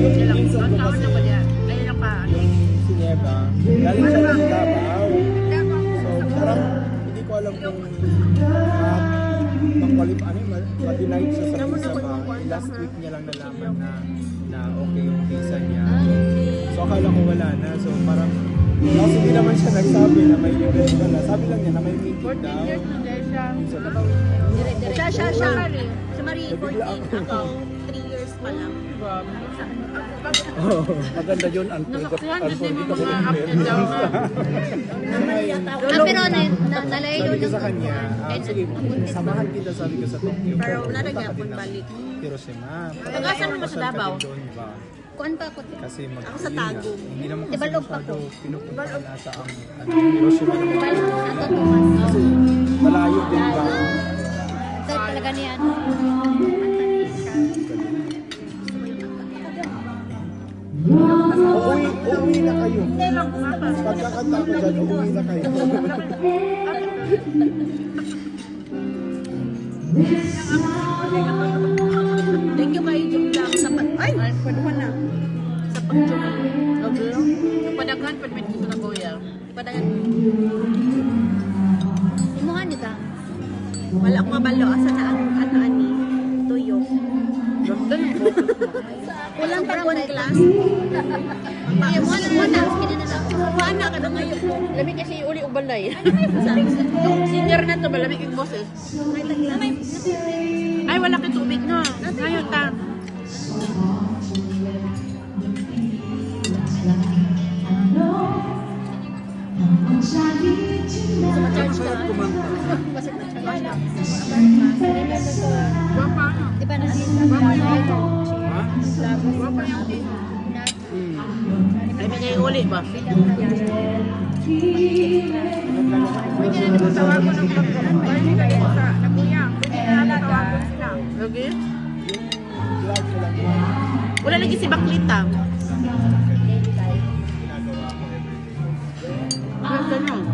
yung pinsan ko Taon kasi, na ba yan? Ngayon na pa. yung si Nieva, galing siya ng Davao. So, parang hindi ko alam kung ma-denied siya sa visa ba. Last week niya lang nalaman na okay yung visa niya. So, akala ko wala na. So, parang kasi hindi naman siya nagsabi na may request na. Sabi lang niya na may meeting 14 daw. years na dahil siya. So, Siya. Sorry. Si Marie, 14. Ako, 3 years pa lang. Maganda yun, Nasaktuhan din mo unforgettable mga up and down na. Pero nalayo sabi ko ng sa kanya, sige, samahan kita sabi ko sa Tokyo. Pero wala na punta ka gyapon din ng balik. Hiroshima. Taga-saan naman sa Davao? Doon ba? Kuan pa ako. Kasi Ako sa Tagum. Hindi naman kasi Ibalog pa masyado ko. pinupuntahan ata ang Hiroshima naman. Ato tumas. Kasi malayo din ba? Ito talaga niyan. Uuwi na kayo. Pagkakanta ko dyan, uuwi na kayo. Thank you kayo, Jung lang. Ay, pwede pa na. Sa pag-jung. Yung padaghan, pwede may dito na goya. Padagan. Imuhan niyo ta. Wala akong mabalo. Asa na ang ano ani? Tuyo. Ganda ng boses mo. Walang tagon class. Ay, mo na. Kina na lang. Kuana ka na ngayon. Lamig kasi uli ubalay. Senior na to, malamig yung boses. Ay, wala kang tubig na. Ngayon ta. Ma-charge ka. Basig na-charge ka. Guwapa ano? Di ba na? Guwapa yung ay, may ngayon uli ba? Pwede na naman tawagan ng pagkakas. Hindi kayo sa naguyang. Pwede na tawagan sila. Lagi? Wala lagi si Baklita. Ganda nyo.